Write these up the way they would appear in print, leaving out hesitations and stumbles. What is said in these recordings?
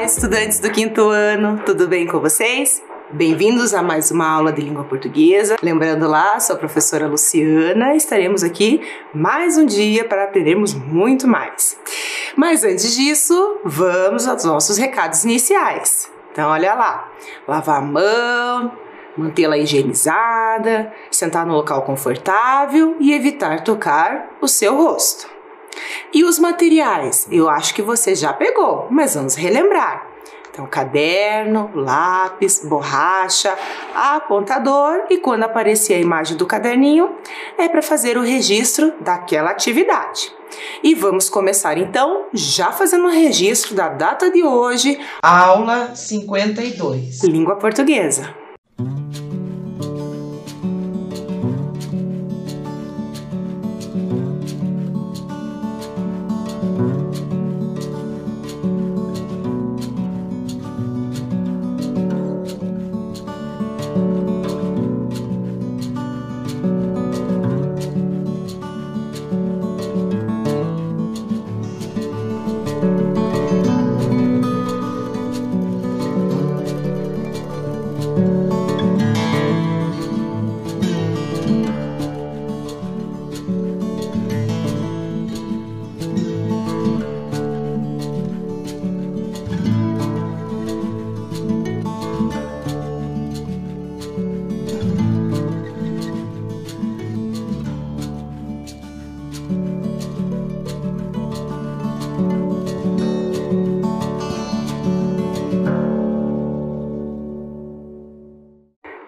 estudantes do quinto ano, tudo bem com vocês? Bem-vindos a mais uma aula de língua portuguesa. Lembrando lá, sou a professora Luciana, estaremos aqui mais um dia para aprendermos muito mais. Mas antes disso, vamos aos nossos recados iniciais. Então, olha lá, lavar a mão, mantê-la higienizada, sentar no local confortável e evitar tocar o seu rosto. E os materiais? Eu acho que você já pegou, mas vamos relembrar. Então, caderno, lápis, borracha, apontador e quando aparecer a imagem do caderninho, é para fazer o registro daquela atividade. E vamos começar então, já fazendo o registro da data de hoje, aula 52, língua portuguesa.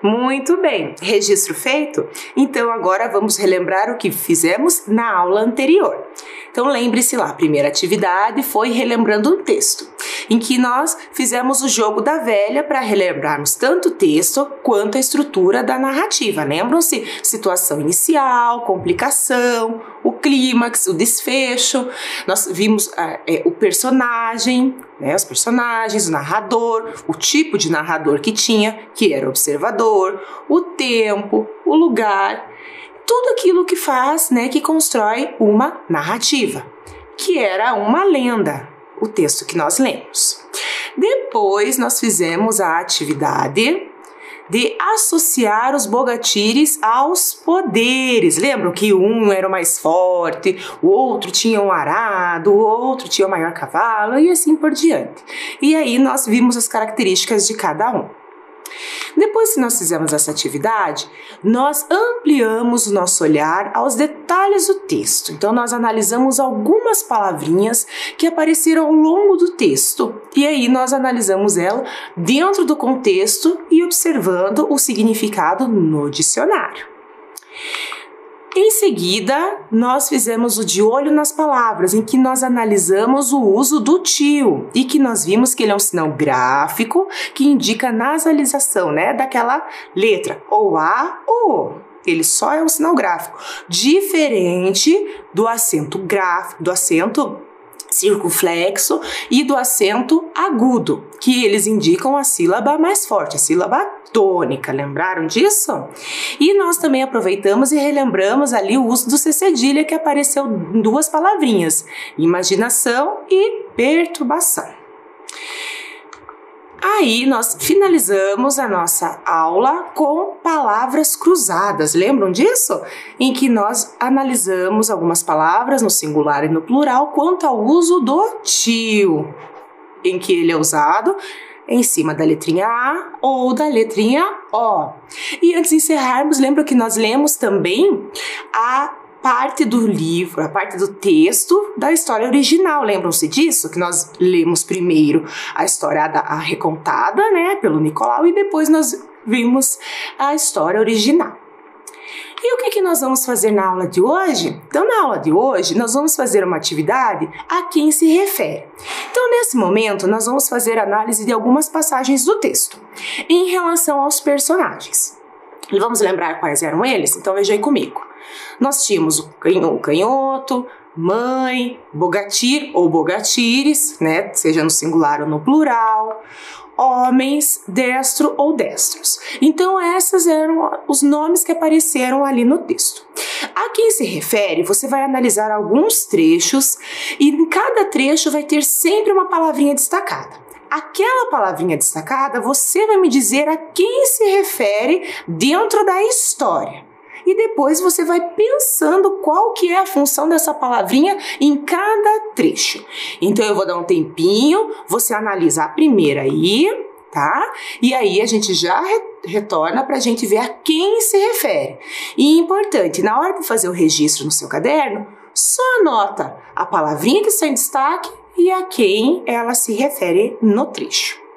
Muito bem, registro feito? Então agora vamos relembrar o que fizemos na aula anterior. Então lembre-se lá, a primeira atividade foi relembrando um texto, em que nós fizemos o jogo da velha para relembrarmos tanto o texto quanto a estrutura da narrativa. Lembram-se? Situação inicial, complicação, o clímax, o desfecho. Nós vimos o personagem, os personagens, o narrador, o tipo de narrador que tinha, que era observador, o tempo, o lugar, tudo aquilo que faz, que constrói uma narrativa, que era uma lenda, o texto que nós lemos. Depois nós fizemos a atividade de associar os bogatires aos poderes. Lembram que um era o mais forte, o outro tinha um arado, o outro tinha o maior cavalo e assim por diante. E aí nós vimos as características de cada um. Depois que nós fizemos essa atividade, nós ampliamos o nosso olhar aos detalhes do texto. Então, nós analisamos algumas palavrinhas que apareceram ao longo do texto. E aí, nós analisamos ela dentro do contexto e observando o significado no dicionário. Em seguida, nós fizemos o de olho nas palavras, em que nós analisamos o uso do tio e que nós vimos que ele é um sinal gráfico que indica a nasalização, daquela letra, ou A ou O. Ele só é um sinal gráfico, diferente do acento gráfico, do acento circunflexo e do acento agudo, que eles indicam a sílaba mais forte, a sílaba tônica. Lembraram disso? E nós também aproveitamos e relembramos ali o uso do C cedilha, que apareceu em duas palavrinhas, imaginação e perturbação. Aí nós finalizamos a nossa aula com palavras cruzadas, lembram disso? Em que nós analisamos algumas palavras no singular e no plural quanto ao uso do tio, em que ele é usado em cima da letrinha A ou da letrinha O. E antes de encerrarmos, lembra que nós lemos também a parte do livro, a parte do texto da história original. Lembram-se disso? Que nós lemos primeiro a história recontada, pelo Nicolau, e depois nós vimos a história original. E o que nós vamos fazer na aula de hoje? Então, na aula de hoje, nós vamos fazer uma atividade a quem se refere. Então, nesse momento, nós vamos fazer análise de algumas passagens do texto em relação aos personagens. E vamos lembrar quais eram eles? Então, veja aí comigo. Nós tínhamos o canhoto, mãe, bogatir ou bogatires, seja no singular ou no plural, homens, destro ou destros. Então, esses eram os nomes que apareceram ali no texto. A quem se refere, você vai analisar alguns trechos e em cada trecho vai ter sempre uma palavrinha destacada. Aquela palavrinha destacada, você vai me dizer a quem se refere dentro da história. E depois você vai pensando qual que é a função dessa palavrinha em cada trecho. Então eu vou dar um tempinho, você analisa a primeira aí, tá? E aí a gente já retorna para a gente ver a quem se refere. E importante, na hora de fazer o registro no seu caderno, só anota a palavrinha que está em destaque e a quem ela se refere no trecho.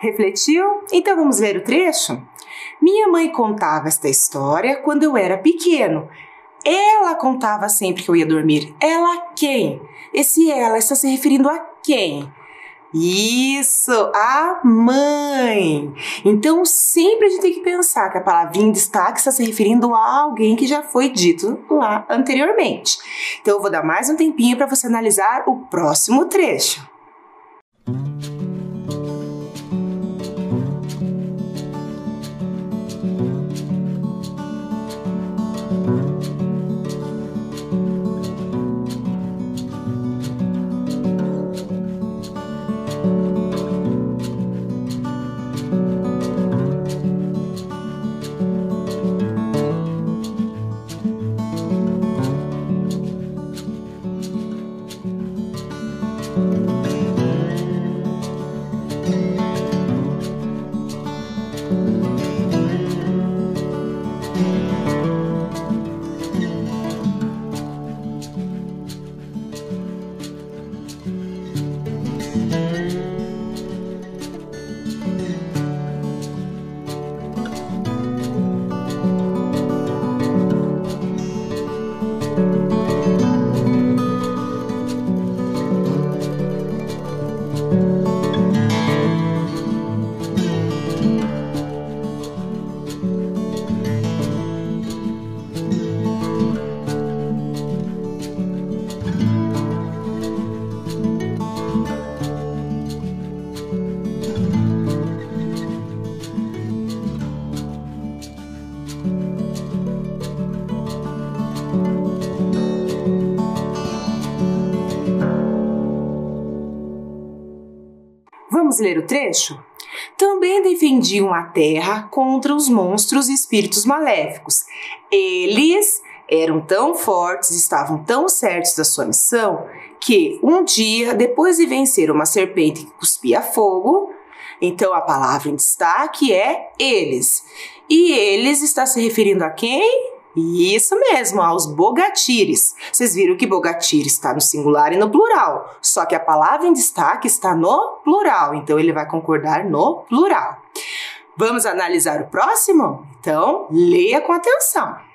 Refletiu? Então vamos ler o trecho? Minha mãe contava esta história quando eu era pequeno. Ela contava sempre que eu ia dormir. Ela quem? Esse ela está se referindo a quem? Isso, a mãe. Então sempre a gente tem que pensar que a palavrinha em destaque está se referindo a alguém que já foi dito lá anteriormente. Então eu vou dar mais um tempinho para você analisar o próximo trecho. Vamos ler o trecho? Também defendiam a terra contra os monstros e espíritos maléficos. Eles eram tão fortes, estavam tão certos da sua missão, que um dia, depois de vencer uma serpente que cuspia fogo, então a palavra em destaque é eles. E eles está se referindo a quem? Isso mesmo, aos bogatires. Vocês viram que bogatire está no singular e no plural, só que a palavra em destaque está no plural, então ele vai concordar no plural. Vamos analisar o próximo? Então, leia com atenção.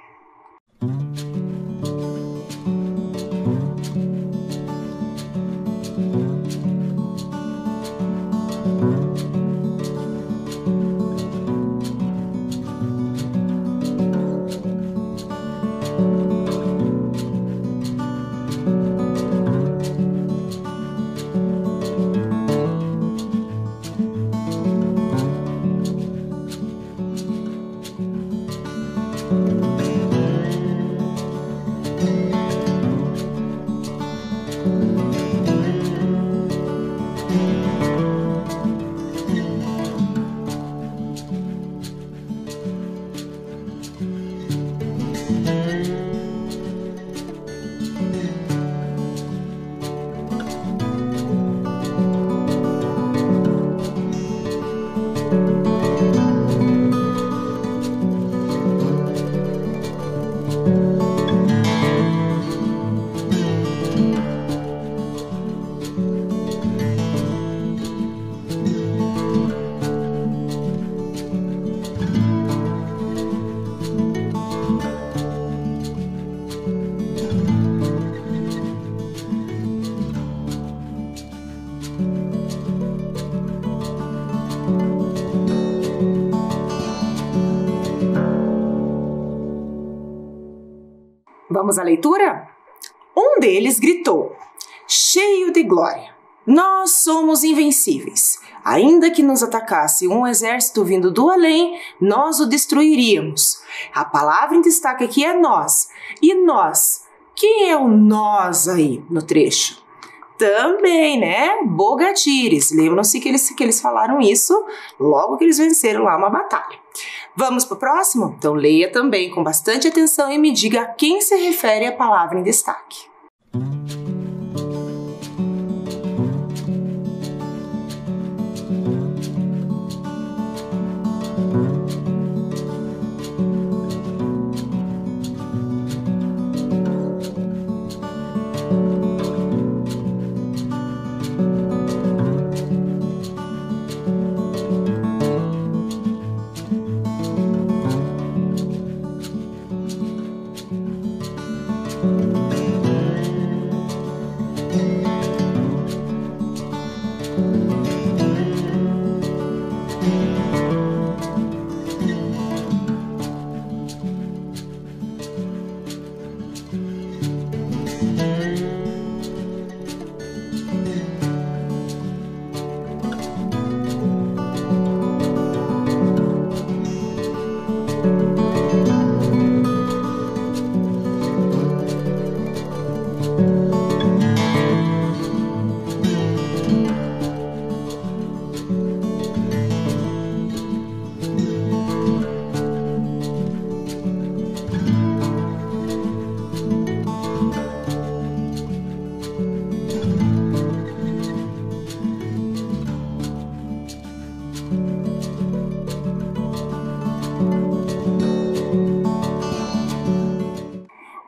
Vamos à leitura? Um deles gritou, cheio de glória: nós somos invencíveis. Ainda que nos atacasse um exército vindo do além, nós o destruiríamos. A palavra em destaque aqui é nós. E nós? Quem é o nós aí no trecho? Também, né? Bogatires. Lembram-se que eles falaram isso logo que eles venceram lá uma batalha. Vamos para o próximo? Então leia também com bastante atenção e me diga a quem se refere a palavra em destaque.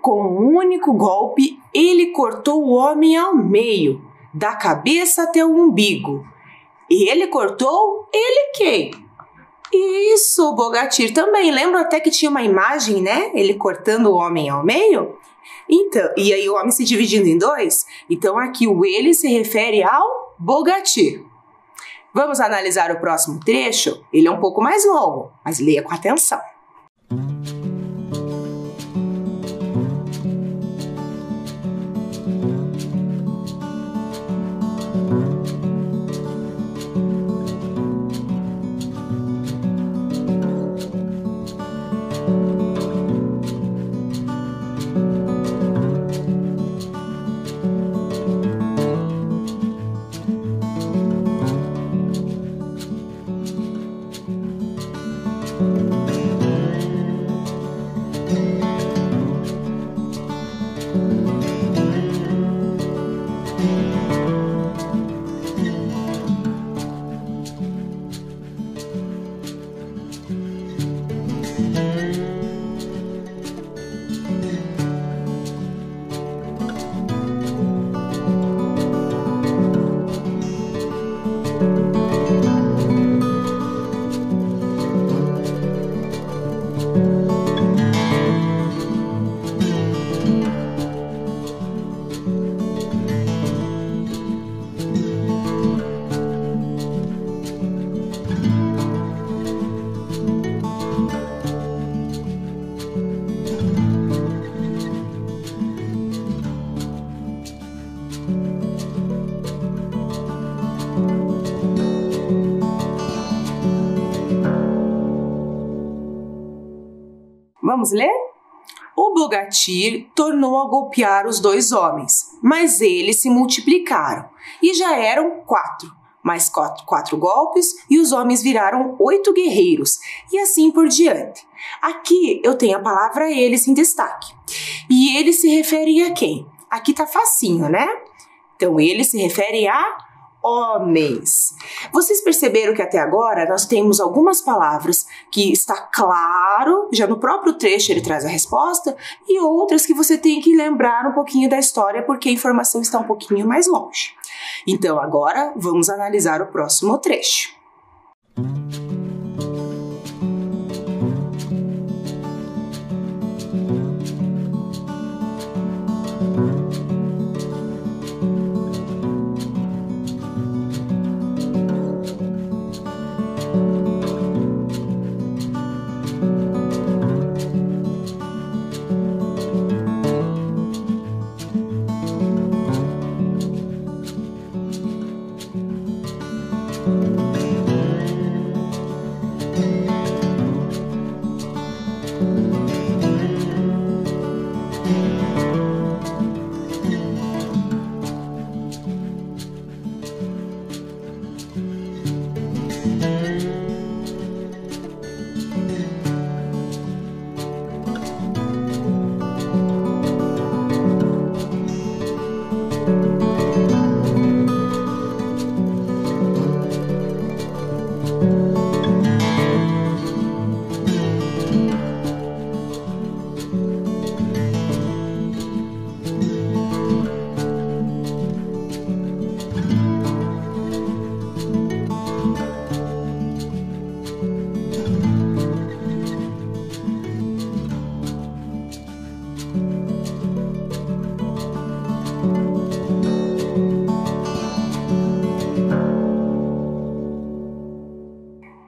Com um único golpe, ele cortou o homem ao meio, da cabeça até o umbigo. Ele cortou? Ele quem? Isso, Bogatir também. Lembra até que tinha uma imagem, né? Ele cortando o homem ao meio? Então, e aí o homem se dividindo em dois? Então aqui o ele se refere ao Bogatir. Vamos analisar o próximo trecho? Ele é um pouco mais longo, mas leia com atenção. Vamos ler? O Bogatir tornou a golpear os 2 homens, mas eles se multiplicaram e já eram 4. Mais 4 golpes e os homens viraram 8 guerreiros e assim por diante. Aqui eu tenho a palavra eles em destaque. E eles se referem a quem? Aqui tá facinho, né? Então eles se referem a homens. Vocês perceberam que até agora nós temos algumas palavras que está claro, já no próprio trecho ele traz a resposta, e outras que você tem que lembrar um pouquinho da história porque a informação está um pouquinho mais longe. Então agora vamos analisar o próximo trecho.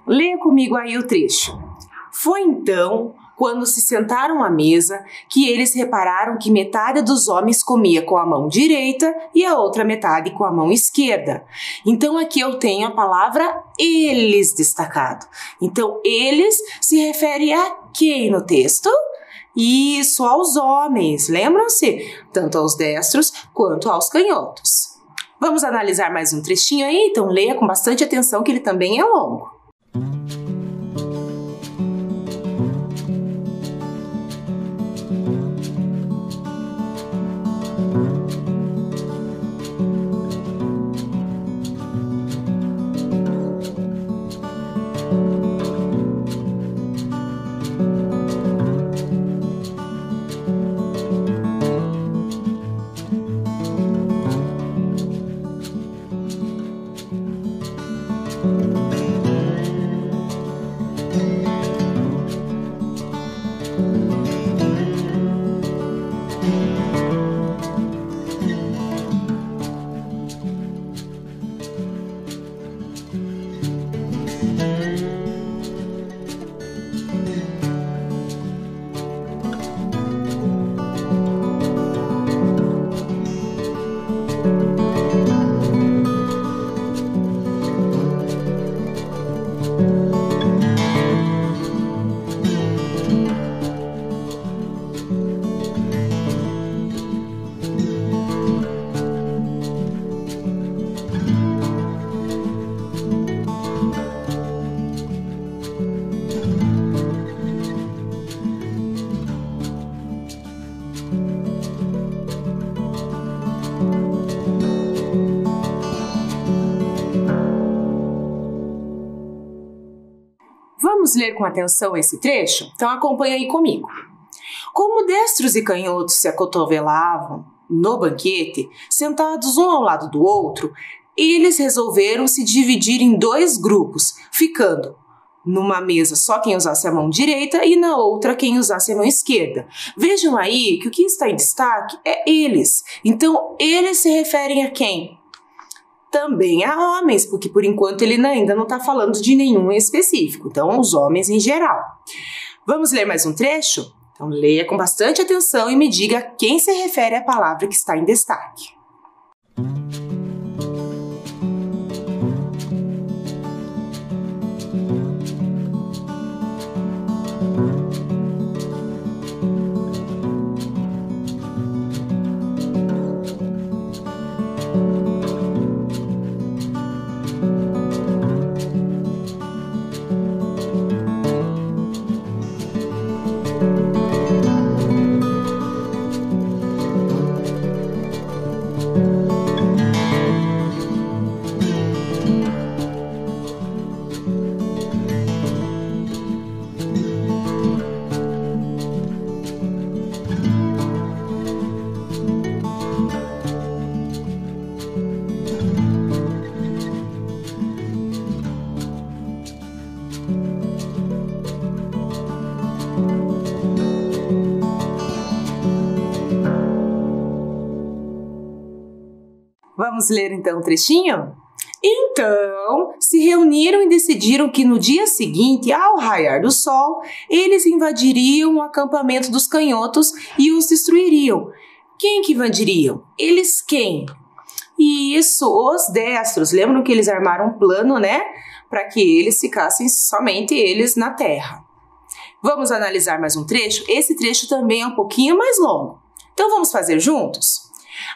Leia comigo aí o trecho. Foi então, quando se sentaram à mesa, que eles repararam que metade dos homens comia com a mão direita e a outra metade com a mão esquerda. Então aqui eu tenho a palavra eles destacado. Então eles se refere a quem no texto? Isso, aos homens. Lembram-se? Tanto aos destros quanto aos canhotos. Vamos analisar mais um trechinho aí? Então leia com bastante atenção que ele também é longo. Vamos ler com atenção esse trecho? Então acompanha aí comigo. Como destros e canhotos se acotovelavam no banquete, sentados um ao lado do outro, eles resolveram se dividir em 2 grupos, ficando numa mesa só quem usasse a mão direita e na outra quem usasse a mão esquerda. Vejam aí que o que está em destaque é eles. Então, eles se referem a quem? Também a homens, porque por enquanto ele ainda não está falando de nenhum em específico. Então, os homens em geral. Vamos ler mais um trecho? Então, leia com bastante atenção e me diga a quem se refere a palavra que está em destaque. Vamos ler então um trechinho? Então, se reuniram e decidiram que no dia seguinte, ao raiar do sol, eles invadiriam o acampamento dos canhotos e os destruiriam. Quem que invadiriam? Eles quem? Isso, os destros. Lembram que eles armaram um plano, né? Para que eles ficassem somente eles na terra. Vamos analisar mais um trecho? Esse trecho também é um pouquinho mais longo. Então vamos fazer juntos?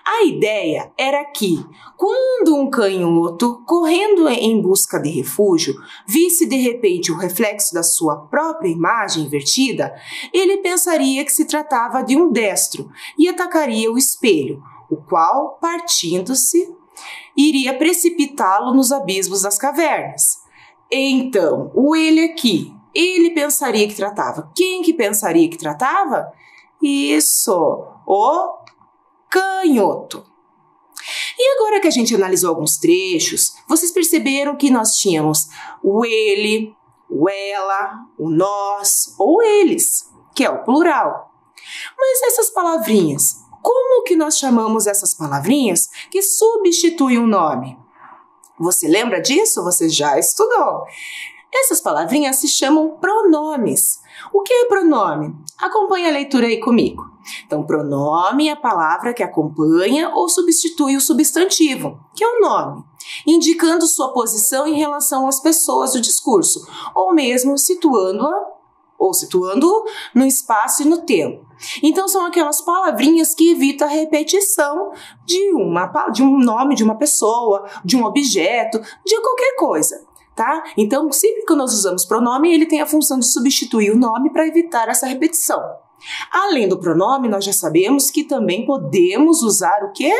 A ideia era que, quando um canhoto, correndo em busca de refúgio, visse de repente o reflexo da sua própria imagem invertida, ele pensaria que se tratava de um destro e atacaria o espelho, o qual, partindo-se, iria precipitá-lo nos abismos das cavernas. Então, o ele aqui, ele pensaria que tratava. Quem que pensaria que tratava? Isso, o canhoto. E agora que a gente analisou alguns trechos, vocês perceberam que nós tínhamos o ele, o ela, o nós ou eles, que é o plural. Mas essas palavrinhas, como que nós chamamos essas palavrinhas que substituem um nome? Você lembra disso? Você já estudou. Essas palavrinhas se chamam pronomes. O que é pronome? Acompanhe a leitura aí comigo. Então, pronome é a palavra que acompanha ou substitui o substantivo, que é o nome, indicando sua posição em relação às pessoas do discurso, ou mesmo situando-o no espaço e no tempo. Então, são aquelas palavrinhas que evitam a repetição de um nome de uma pessoa, de um objeto, de qualquer coisa. Tá? Então, sempre que nós usamos pronome, ele tem a função de substituir o nome para evitar essa repetição. Além do pronome, nós já sabemos que também podemos usar o quê?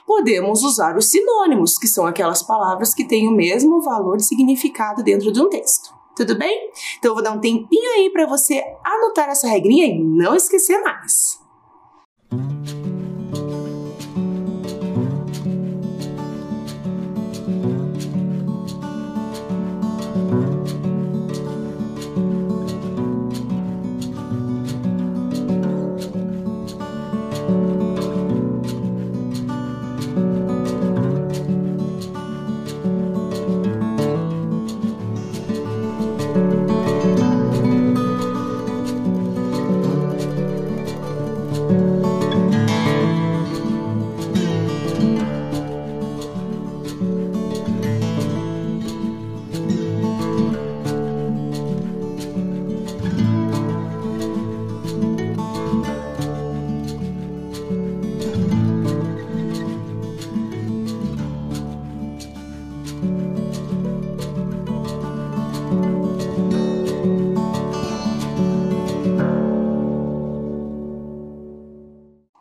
Podemos usar os sinônimos, que são aquelas palavras que têm o mesmo valor e significado dentro de um texto. Tudo bem? Então, eu vou dar um tempinho aí para você anotar essa regrinha e não esquecer mais.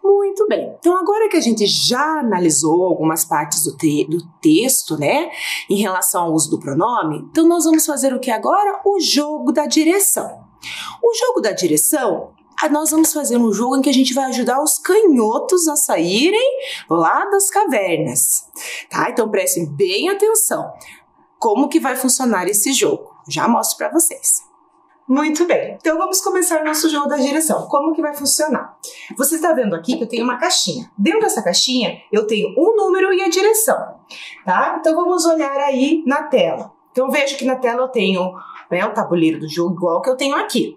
Muito bem, então agora que a gente já analisou algumas partes do texto, né, em relação ao uso do pronome, então nós vamos fazer o que agora? O jogo da direção. O jogo da direção, nós vamos fazer um jogo em que a gente vai ajudar os canhotos a saírem lá das cavernas, tá? Então prestem bem atenção. Como que vai funcionar esse jogo? Já mostro para vocês. Muito bem, então vamos começar o nosso jogo da direção. Como que vai funcionar? Você está vendo aqui que eu tenho uma caixinha. Dentro dessa caixinha eu tenho um número e a direção, tá? Então vamos olhar aí na tela. Então veja que na tela eu tenho, né, o tabuleiro do jogo igual que eu tenho aqui.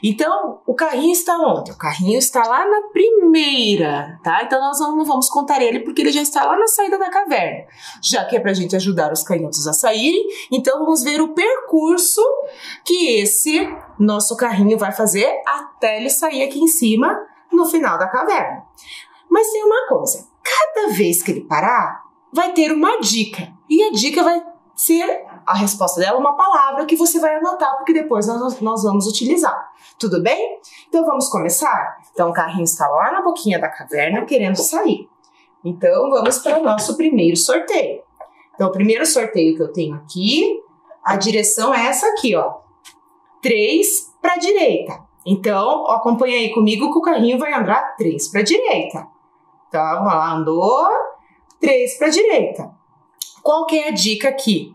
Então o carrinho está onde? O carrinho está lá na primeira, tá? Então nós não vamos contar ele porque ele já está lá na saída da caverna. Já que é para a gente ajudar os canhotos a saírem, então vamos ver o percurso que esse nosso carrinho vai fazer até ele sair aqui em cima no final da caverna. Mas tem uma coisa, cada vez que ele parar, vai ter uma dica. E a dica vai ser a resposta dela, uma palavra que você vai anotar, porque depois nós vamos utilizar. Tudo bem? Então vamos começar? Então o carrinho está lá na boquinha da caverna querendo sair. Então vamos para o nosso primeiro sorteio. Então o primeiro sorteio que eu tenho aqui, a direção é essa aqui, ó. 3 para a direita. Então acompanha aí comigo que o carrinho vai andar 3 para a direita. Então vamos lá, andou 3 para a direita. Qual que é a dica aqui?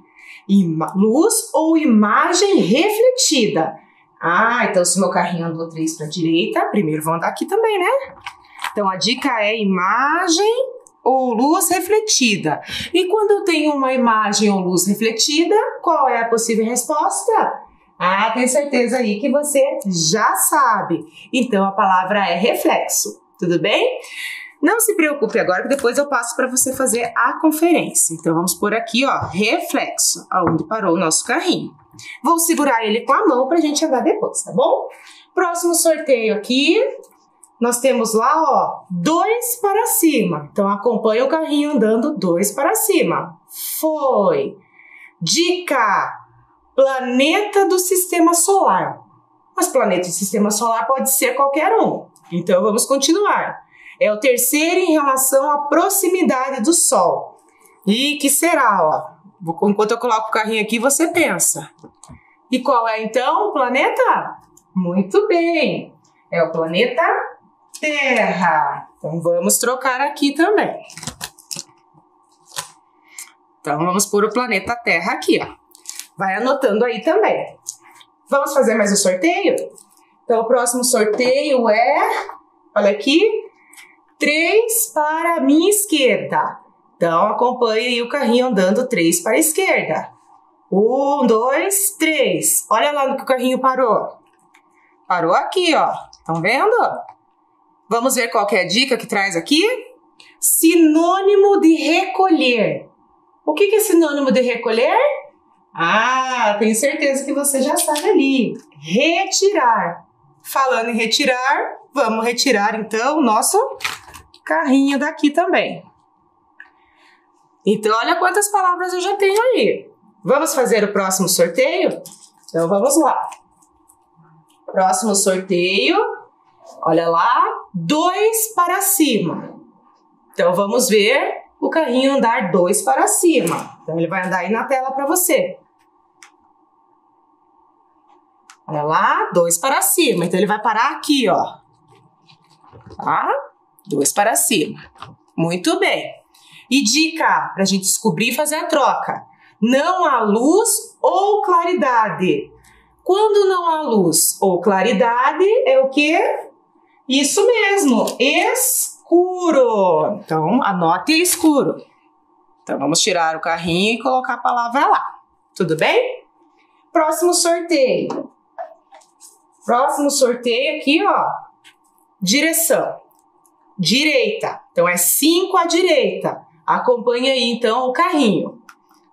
Luz ou imagem refletida. Ah, então se meu carrinho andou 3 para a direita, primeiro vou andar aqui também, né? Então a dica é imagem ou luz refletida. E quando eu tenho uma imagem ou luz refletida, qual é a possível resposta? Ah, tenho certeza aí que você já sabe. Então, a palavra é reflexo, tudo bem? Não se preocupe agora, que depois eu passo para você fazer a conferência. Então, vamos por aqui, ó, reflexo, aonde parou o nosso carrinho. Vou segurar ele com a mão para a gente andar depois, tá bom? Próximo sorteio aqui, nós temos lá, ó, 2 para cima. Então, acompanha o carrinho andando 2 para cima. Foi. Dica: planeta do sistema solar. Mas planeta do sistema solar pode ser qualquer um. Então, vamos continuar. É o terceiro em relação à proximidade do Sol. E que será, ó? Enquanto eu coloco o carrinho aqui, você pensa. E qual é, então, o planeta? Muito bem. É o planeta Terra. Então, vamos trocar aqui também. Então, vamos pôr o planeta Terra aqui, ó. Vai anotando aí também. Vamos fazer mais um sorteio? Então, o próximo sorteio é... Olha aqui. 3 para a minha esquerda. Então, acompanhe aí o carrinho andando 3 para a esquerda. 1, 2, 3. Olha lá no que o carrinho parou. Parou aqui, ó. Estão vendo? Vamos ver qual que é a dica que traz aqui? Sinônimo de recolher. O que é sinônimo de recolher? Ah, tenho certeza que você já sabe ali. Retirar. Falando em retirar, vamos retirar então o nosso carrinho daqui também. Então, olha quantas palavras eu já tenho aí. Vamos fazer o próximo sorteio? Então, vamos lá. Próximo sorteio, olha lá, 2 para cima. Então, vamos ver o carrinho andar 2 para cima. Então, ele vai andar aí na tela para você. Olha lá, 2 para cima. Então, ele vai parar aqui, ó. Tá? 2 para cima. Muito bem. E dica para a gente descobrir e fazer a troca. Não há luz ou claridade. Quando não há luz ou claridade, é o quê? Isso mesmo, escuro. Então, anote escuro. Então, vamos tirar o carrinho e colocar a palavra lá. Tudo bem? Próximo sorteio. Próximo sorteio aqui, ó. Direção. Direita. Então, é 5 à direita. Acompanha aí, então, o carrinho.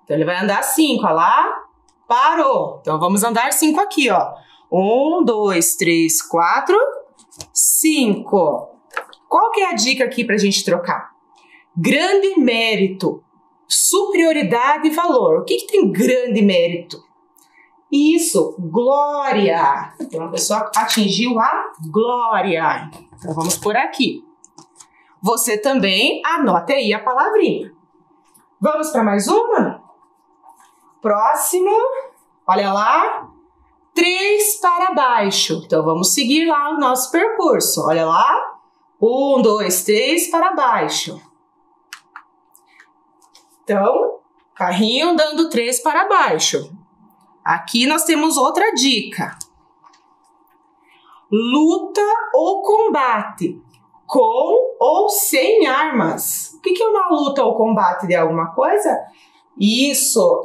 Então, ele vai andar 5, ó lá. Parou. Então, vamos andar 5 aqui, ó. 1, 2, 3, 4, 5. Qual que é a dica aqui pra gente trocar? Grande mérito, superioridade e valor. O que tem grande mérito? Isso, glória. Então, a pessoa atingiu a glória. Então, vamos por aqui. Você também anote aí a palavrinha. Vamos para mais uma? Próximo, olha lá, 3 para baixo. Então, vamos seguir lá o nosso percurso. Olha lá, 1, 2, 3 para baixo. Então, carrinho andando 3 para baixo. Aqui nós temos outra dica. Luta ou combate, com ou sem armas. O que é uma luta ou combate de alguma coisa? Isso,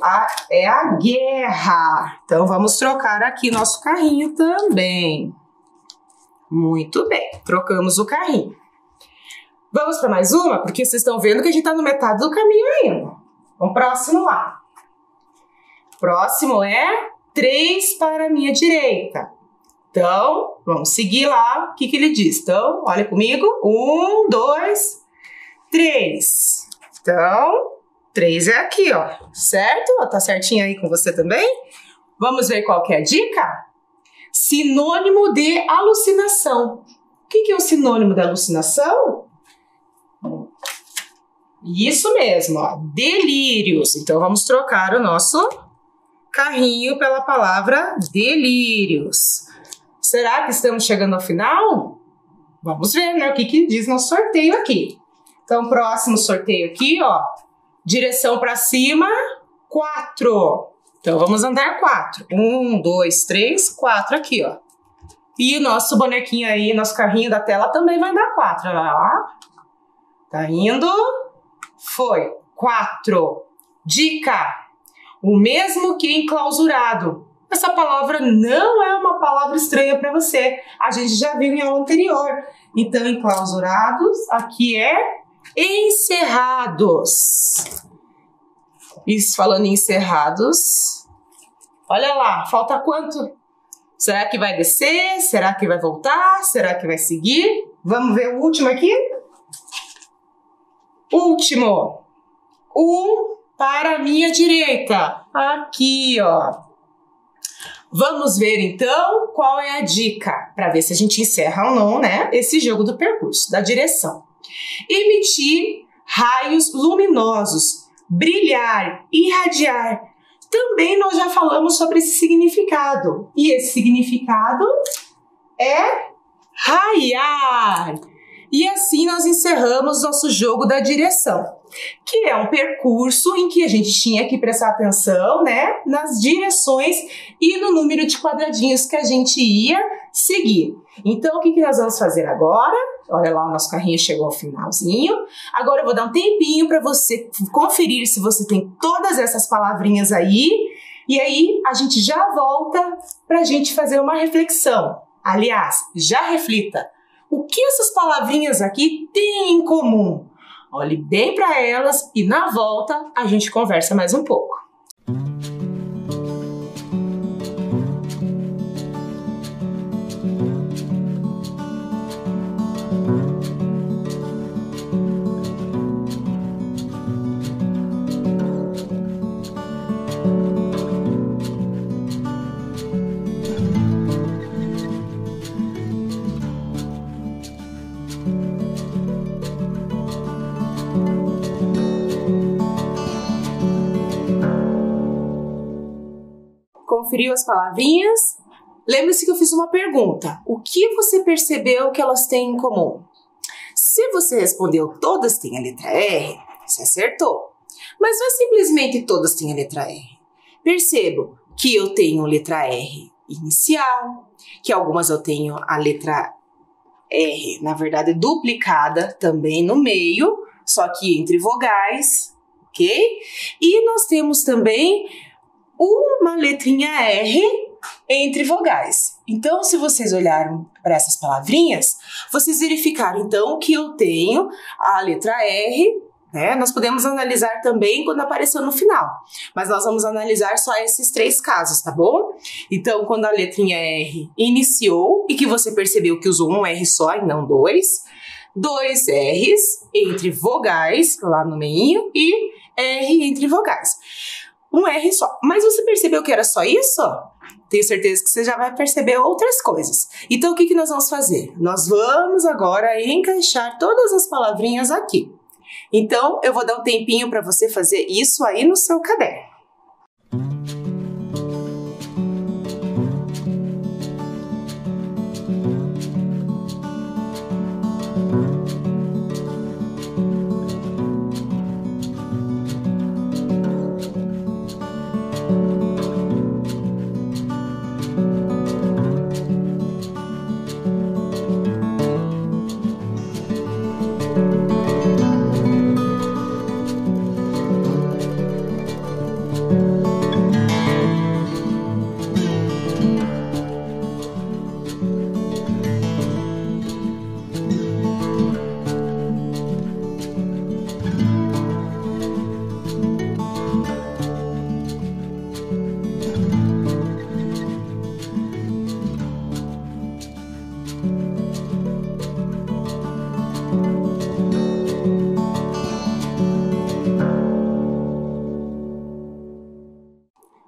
é a guerra. Então, vamos trocar aqui nosso carrinho também. Muito bem, trocamos o carrinho. Vamos para mais uma? Porque vocês estão vendo que a gente está no metade do caminho ainda. Vamos próximo lá. Próximo é 3 para a minha direita. Então, vamos seguir lá. O que ele diz? Então, olha comigo. 1, 2, 3. Então, 3 é aqui, ó. Certo? Tá certinho aí com você também? Vamos ver qual que é a dica? Sinônimo de alucinação. O que é o sinônimo da alucinação? Isso mesmo, ó. Delírios. Então, vamos trocar o nosso carrinho pela palavra delírios. Será que estamos chegando ao final? Vamos ver, né? O que diz nosso sorteio aqui. Então, próximo sorteio aqui, ó. Direção para cima, 4. Então, vamos andar 4. 1, 2, 3, 4 aqui, ó. E o nosso bonequinho aí, nosso carrinho da tela também vai andar 4. Olha lá. Tá indo. Foi 4. Dica: o mesmo que enclausurado. Essa palavra não é uma palavra estranha para você. A gente já viu em aula anterior. Então, enclausurados, aqui é encerrados. Isso, falando em encerrados. Olha lá, falta quanto? Será que vai descer? Será que vai voltar? Será que vai seguir? Vamos ver o último aqui? Último. 1 para a minha direita. Aqui, ó. Vamos ver, então, qual é a dica para ver se a gente encerra ou não, né? Esse jogo do percurso, da direção. Emitir raios luminosos, brilhar, irradiar. Também nós já falamos sobre esse significado. E esse significado é raiar. E assim nós encerramos nosso jogo da direção, que é um percurso em que a gente tinha que prestar atenção, né, nas direções e no número de quadradinhos que a gente ia seguir. Então, o que nós vamos fazer agora? Olha lá, o nosso carrinho chegou ao finalzinho. Agora eu vou dar um tempinho para você conferir se você tem todas essas palavrinhas aí. E aí, a gente já volta para a gente fazer uma reflexão. Aliás, já reflita. O que essas palavrinhas aqui têm em comum? Olhe bem para elas e na volta a gente conversa mais um pouco. Conferiu as palavrinhas? Lembre-se que eu fiz uma pergunta. O que você percebeu que elas têm em comum? Se você respondeu todas têm a letra R, você acertou. Mas não é simplesmente todas têm a letra R. Percebo que eu tenho letra R inicial, que algumas eu tenho a letra R, na verdade, duplicada também no meio, só que entre vogais, ok? E nós temos também uma letrinha R entre vogais. Então, se vocês olharam para essas palavrinhas, vocês verificaram, então, que eu tenho a letra R, né? Nós podemos analisar também quando apareceu no final, mas nós vamos analisar só esses 3 casos, tá bom? Então, quando a letrinha R iniciou e que você percebeu que usou um R só e não 2 R's entre vogais, lá no meio, e R entre vogais. Um R só. Mas você percebeu que era só isso? Tenho certeza que você já vai perceber outras coisas. Então, o que nós vamos fazer? Nós vamos agora encaixar todas as palavrinhas aqui. Então, eu vou dar um tempinho para você fazer isso aí no seu caderno.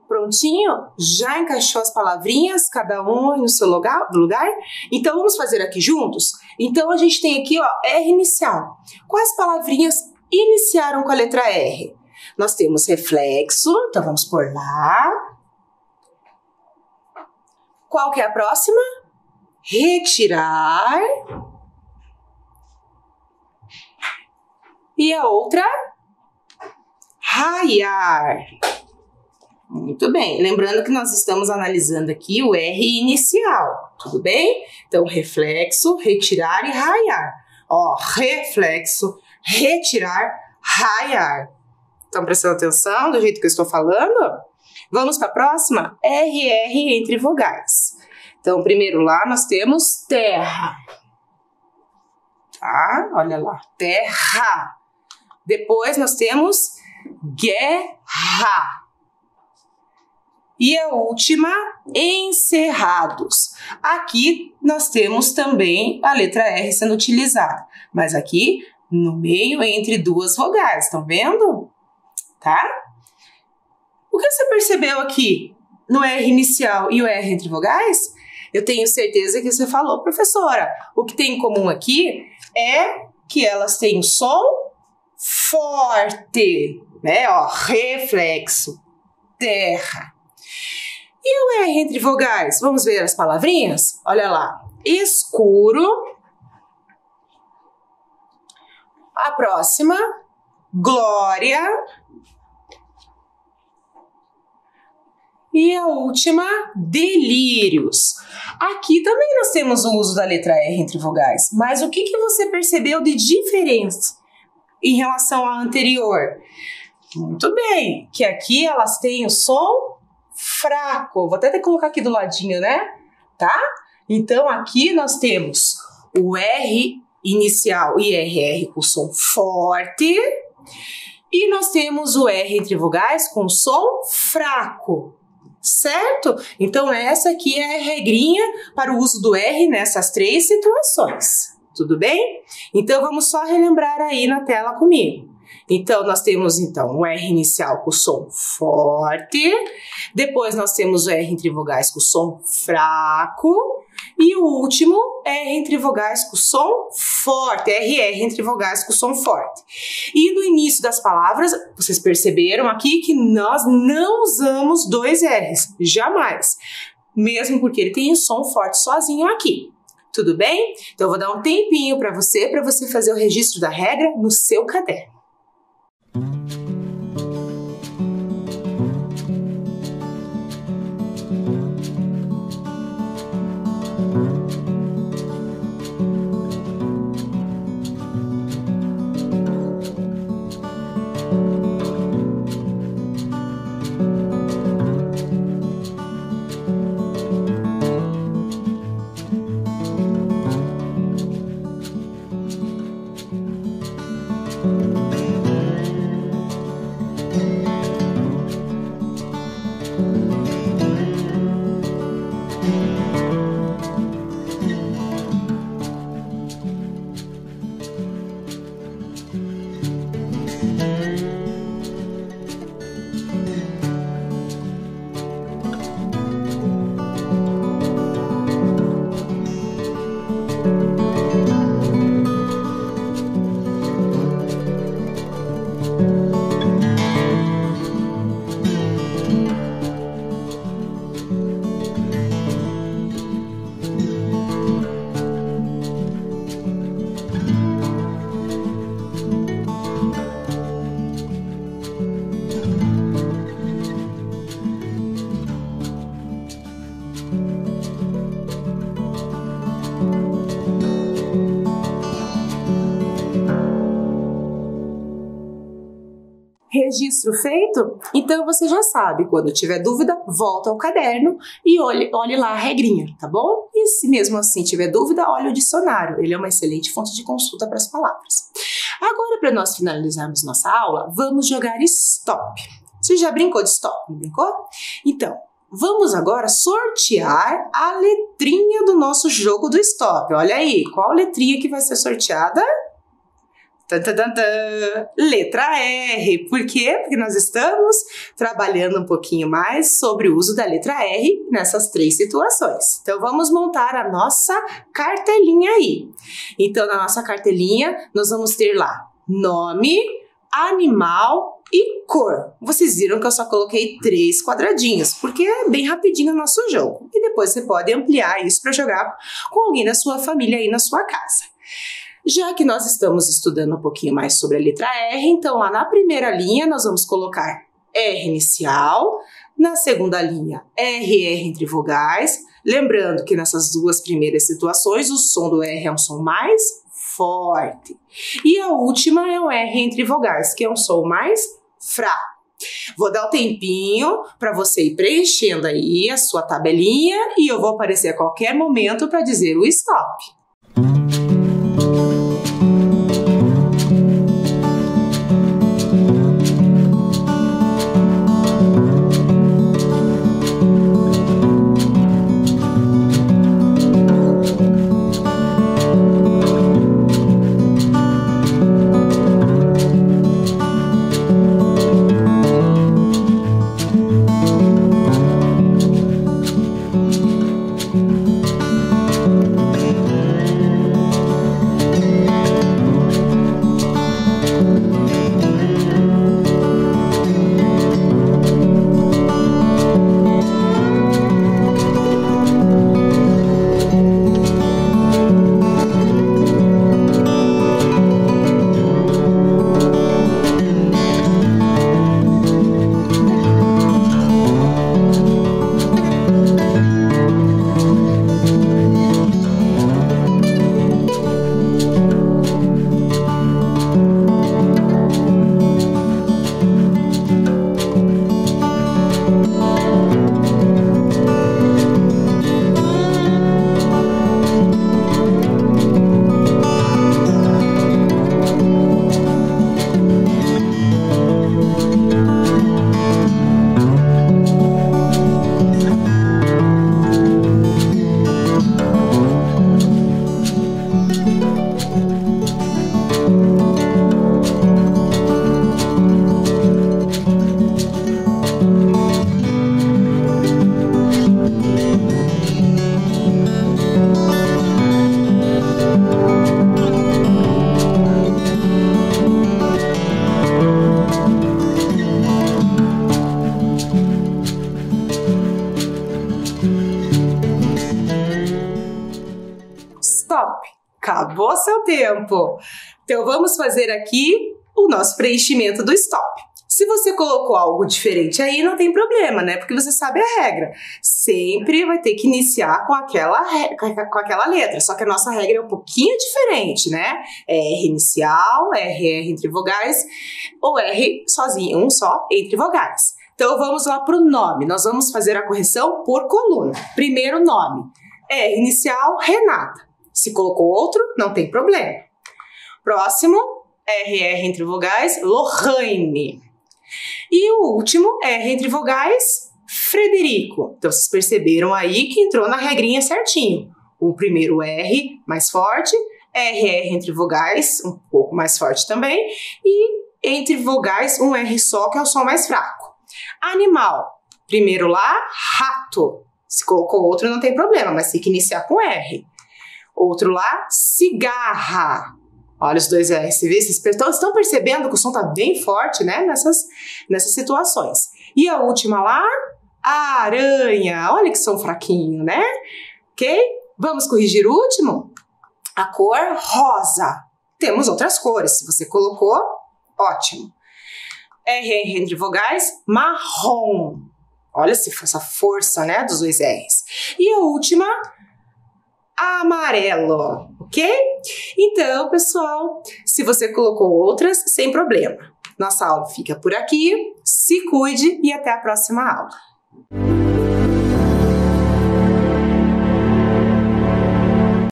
Prontinho? Já encaixou as palavrinhas, cada um no seu lugar? Então, vamos fazer aqui juntos? Então, a gente tem aqui, ó, R inicial. Quais palavrinhas iniciaram com a letra R? Nós temos reflexo, então vamos por lá. Qual que é a próxima? Retirar. E a outra? Raiar. Muito bem, lembrando que nós estamos analisando aqui o R inicial, tudo bem? Então, reflexo, retirar e raiar. Ó, reflexo, retirar, raiar. Estão prestando atenção do jeito que eu estou falando? Vamos para a próxima? RR entre vogais. Então, primeiro lá nós temos terra. Tá? Olha lá. Terra. Depois nós temos guerra. E a última, encerrados. Aqui nós temos também a letra R sendo utilizada. Mas aqui no meio entre duas vogais. Estão vendo? Tá? O que você percebeu aqui no R inicial e o R entre vogais? Eu tenho certeza que você falou, professora. O que tem em comum aqui é que elas têm o som forte, né? Ó, reflexo, terra. E o R entre vogais? Vamos ver as palavrinhas? Olha lá. Escuro. A próxima, glória. E a última, delírios. Aqui também nós temos o uso da letra R entre vogais. Mas o que você percebeu de diferença em relação à anterior? Muito bem, que aqui elas têm o som fraco. Vou até colocar aqui do ladinho, né? Tá? Então aqui nós temos o R inicial e RR com som forte. E nós temos o R entre vogais com som fraco. Certo? Então essa aqui é a regrinha para o uso do R nessas três situações. Tudo bem? Então vamos só relembrar aí na tela comigo. Então nós temos o R inicial com som forte, depois nós temos o R entre vogais com som fraco e o último R entre vogais com som forte, RR entre vogais com som forte. E no início das palavras, vocês perceberam aqui que nós não usamos dois R's, jamais, mesmo porque ele tem um som forte sozinho aqui. Tudo bem? Então eu vou dar um tempinho para você fazer o registro da regra no seu caderno. Registro feito? Então você já sabe, quando tiver dúvida, volta ao caderno e olhe lá a regrinha, tá bom? E se mesmo assim tiver dúvida, olhe o dicionário, ele é uma excelente fonte de consulta para as palavras. Agora, para nós finalizarmos nossa aula, vamos jogar stop. Você já brincou de stop, não brincou? Então, vamos agora sortear a letrinha do nosso jogo do stop. Olha aí, qual letrinha que vai ser sorteada? Letra R. Por quê? Porque nós estamos trabalhando um pouquinho mais sobre o uso da letra R nessas três situações. Então, vamos montar a nossa cartelinha aí. Então, na nossa cartelinha, nós vamos ter lá nome, animal e cor. Vocês viram que eu só coloquei 3 quadradinhos, porque é bem rapidinho o nosso jogo. E depois você pode ampliar isso para jogar com alguém da sua família aí na sua casa. Já que nós estamos estudando um pouquinho mais sobre a letra R, então lá na primeira linha nós vamos colocar R inicial, na segunda linha RR entre vogais, lembrando que nessas duas primeiras situações o som do R é um som mais forte. E a última é o R entre vogais, que é um som mais fraco. Vou dar um tempinho para você ir preenchendo aí a sua tabelinha e eu vou aparecer a qualquer momento para dizer o stop. Stop! Acabou seu tempo! Então vamos fazer aqui o nosso preenchimento do stop. Se você colocou algo diferente aí, não tem problema, né? Porque você sabe a regra. Sempre vai ter que iniciar com aquela letra. Só que a nossa regra é um pouquinho diferente, né? R inicial, RR entre vogais, ou R sozinho, um só entre vogais. Então vamos lá para o nome. Nós vamos fazer a correção por coluna. Primeiro nome. R inicial, Renata. Se colocou outro, não tem problema. Próximo, RR entre vogais, Lohane. E o último, R entre vogais, Frederico. Então, vocês perceberam aí que entrou na regrinha certinho. O primeiro R mais forte, RR entre vogais, um pouco mais forte também, e entre vogais, um R só, que é o som mais fraco. Animal, primeiro lá, rato. Se colocou outro, não tem problema, mas tem que iniciar com R. Outro lá, cigarra. Olha os dois R's, vocês estão percebendo que o som tá bem forte, né, nessas situações. E a última lá, aranha. Olha que som fraquinho, né? Ok? Vamos corrigir o último? A cor rosa. Temos outras cores, se você colocou, ótimo. RR entre vogais, marrom. Olha essa força, né, dos dois R's. E a última, amarelo, ok? Então, pessoal, se você colocou outras, sem problema. Nossa aula fica por aqui, se cuide e até a próxima aula.